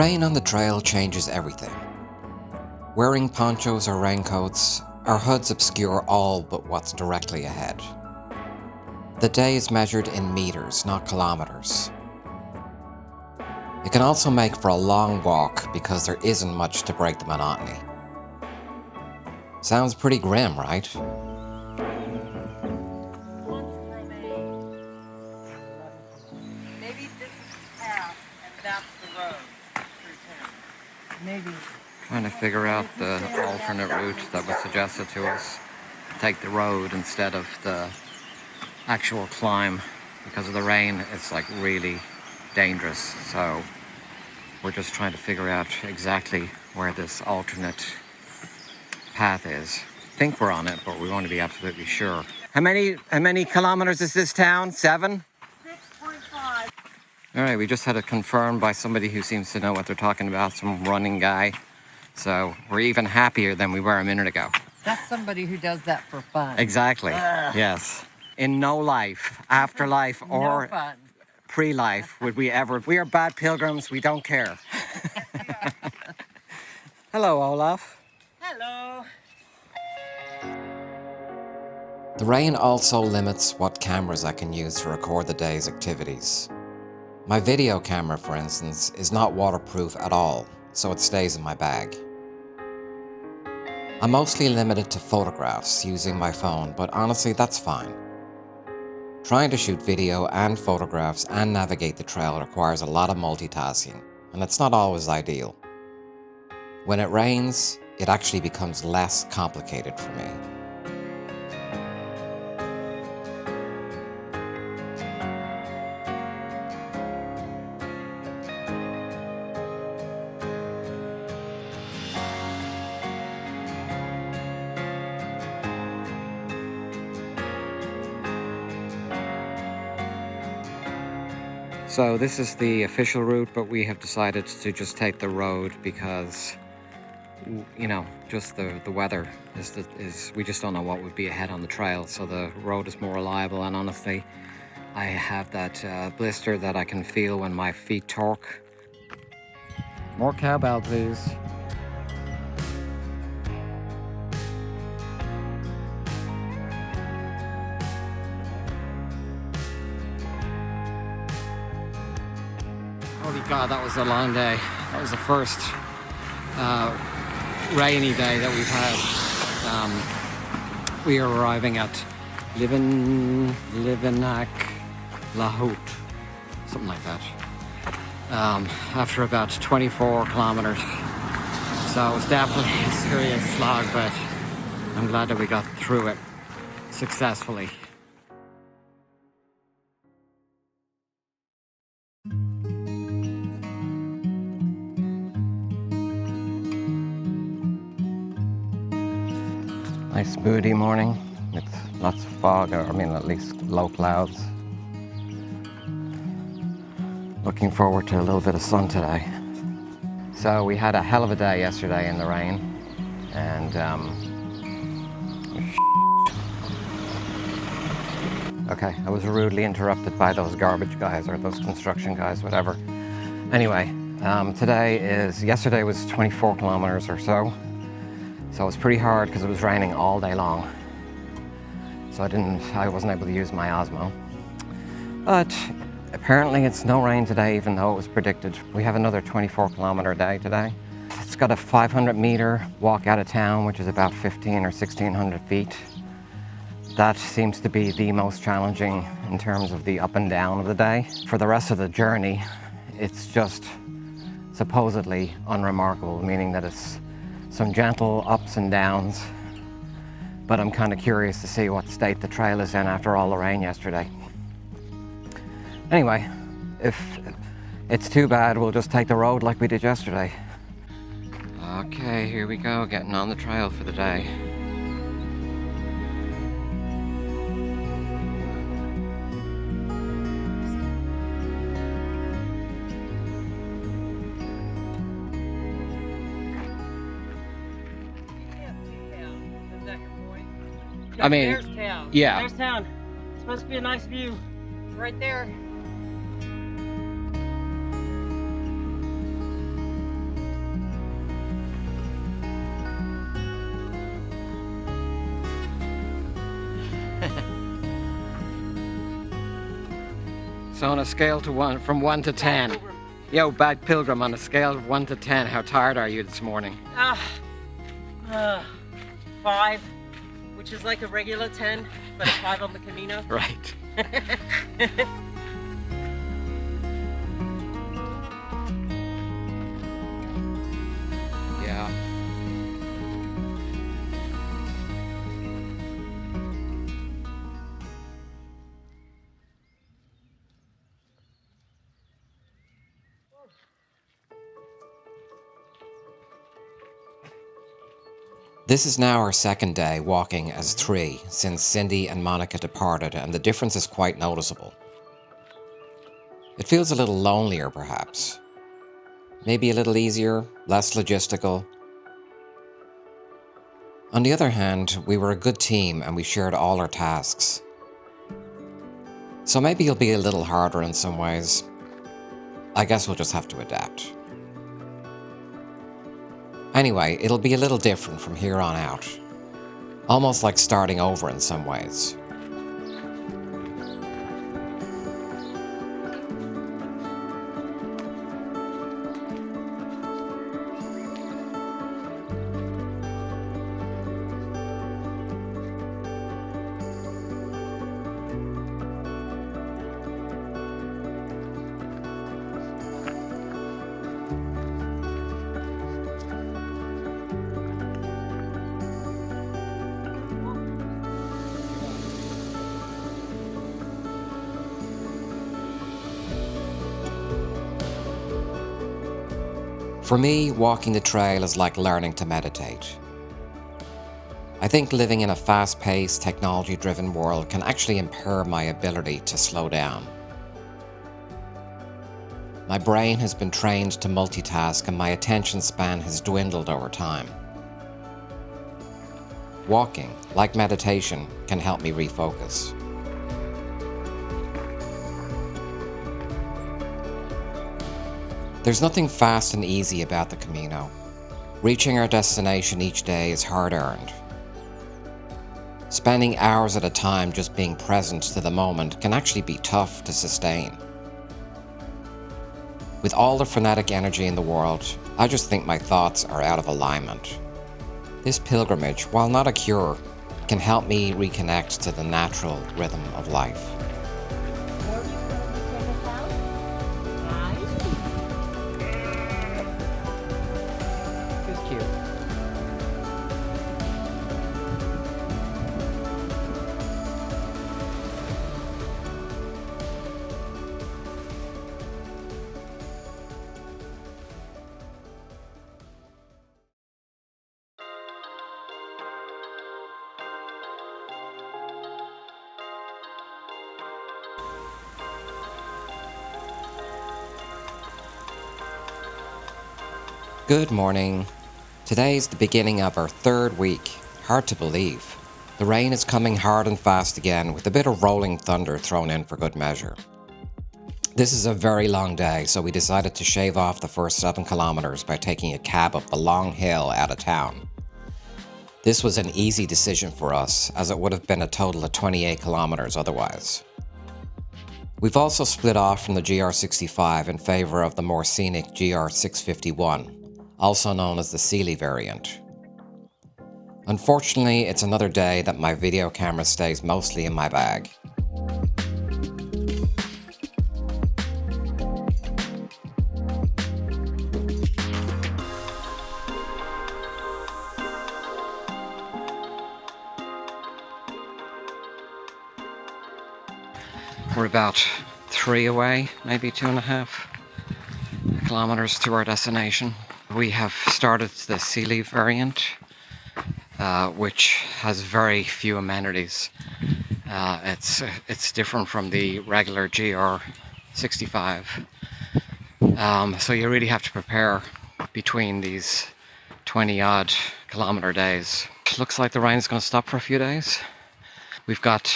Rain on the trail changes everything. Wearing ponchos or raincoats, our hoods obscure all but what's directly ahead. The day is measured in meters, not kilometers. It can also make for a long walk because there isn't much to break the monotony. Sounds pretty grim, right? Maybe this is the path and that's the road through town. Maybe. Trying to figure out the alternate route that was suggested to us. Take the road instead of the actual climb. Because of the rain, it's like really dangerous. So we're just trying to figure out exactly where this alternate path is. I think we're on it, but we want to be absolutely sure. How many kilometers is this town? 7? 6.5. All right, we just had it confirmed by somebody who seems to know what they're talking about, some running guy. So we're even happier than we were a minute ago. That's somebody who does that for fun. Exactly, yes. In no life, afterlife, or No pre-life would we ever... We are bad pilgrims, we don't care. Hello, Olaf. Hello. The rain also limits what cameras I can use to record the day's activities. My video camera, for instance, is not waterproof at all, so it stays in my bag. I'm mostly limited to photographs using my phone, but honestly that's fine. Trying to shoot video and photographs and navigate the trail requires a lot of multitasking, and it's not always ideal. When it rains, it actually becomes less complicated for me. So this is the official route, but we have decided to just take the road because, you know, just the weather is we just don't know what would be ahead on the trail. So the road is more reliable, and honestly, I have that blister that I can feel when my feet torque. More cowbell, please. Holy God, that was a long day. That was the first rainy day that we've had. We are arriving at Espagnac, La Haute, something like that, after about 24 kilometers. So it was definitely a serious slog, but I'm glad that we got through it successfully. Nice moody morning with lots of fog, or I mean at least low clouds. Looking forward to a little bit of sun today. So we had a hell of a day yesterday in the rain, and okay, I was rudely interrupted by those garbage guys or those construction guys, whatever. Anyway, yesterday was 24 kilometers or so. So it was pretty hard because it was raining all day long. So I wasn't able to use my Osmo. But apparently it's no rain today, even though it was predicted. We have another 24 kilometer day today. It's got a 500 meter walk out of town, which is about 15 or 1600 feet. That seems to be the most challenging in terms of the up and down of the day. For the rest of the journey, it's just supposedly unremarkable, meaning that it's some gentle ups and downs, but I'm kind of curious to see what state the trail is in after all the rain yesterday. Anyway, if it's too bad, we'll just take the road like we did yesterday. Okay, here we go, getting on the trail for the day. I mean, there's town. Yeah. There's town. It's supposed to be a nice view. Right there. So on a scale to from 1 to 10, yo, bad pilgrim, on a scale of 1 to 10, how tired are you this morning? 5, which is like a regular 10, but a 5 on the Camino. Right. Yeah. This is now our second day walking as 3 since Cindy and Monica departed, and the difference is quite noticeable. It feels a little lonelier, perhaps. Maybe a little easier, less logistical. On the other hand, we were a good team and we shared all our tasks. So maybe it'll be a little harder in some ways. I guess we'll just have to adapt. Anyway, it'll be a little different from here on out. Almost like starting over in some ways. For me, walking the trail is like learning to meditate. I think living in a fast-paced, technology-driven world can actually impair my ability to slow down. My brain has been trained to multitask and my attention span has dwindled over time. Walking, like meditation, can help me refocus. There's nothing fast and easy about the Camino. Reaching our destination each day is hard-earned. Spending hours at a time just being present to the moment can actually be tough to sustain. With all the frenetic energy in the world, I just think my thoughts are out of alignment. This pilgrimage, while not a cure, can help me reconnect to the natural rhythm of life. Good morning. Today's the beginning of our third week. Hard to believe. The rain is coming hard and fast again, with a bit of rolling thunder thrown in for good measure. This is a very long day, so we decided to shave off the first 7 kilometers by taking a cab up the long hill out of town. This was an easy decision for us, as it would have been a total of 28 kilometers otherwise. We've also split off from the GR65 in favour of the more scenic GR651, also known as the Célé variant. Unfortunately, it's another day that my video camera stays mostly in my bag. We're about 3 away, maybe 2.5 kilometers to our destination. We have started the Célé variant, which has very few amenities. It's different from the regular GR65. So you really have to prepare between these 20-odd kilometer days. Looks like the rain is going to stop for a few days. We've got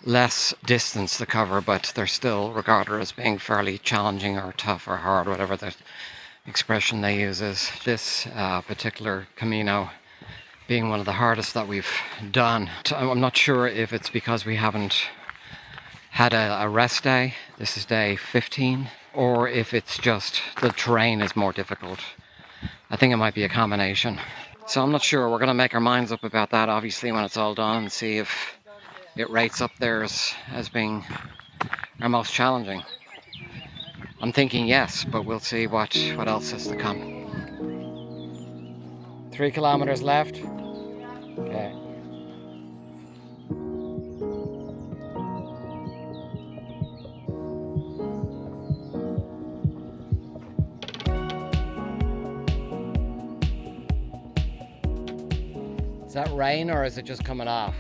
less distance to cover, but they're still regarded as being fairly challenging or tough or hard, whatever the expression they use is. This particular Camino being one of the hardest that we've done. I'm not sure if it's because we haven't had a rest day. This is day 15. Or if it's just the terrain is more difficult. I think it might be a combination. So I'm not sure. We're going to make our minds up about that, obviously, when it's all done, and see if it rates up there as being our most challenging. I'm thinking yes, but we'll see what else is to come. 3 kilometers left. Okay. Is that rain or is it just coming off?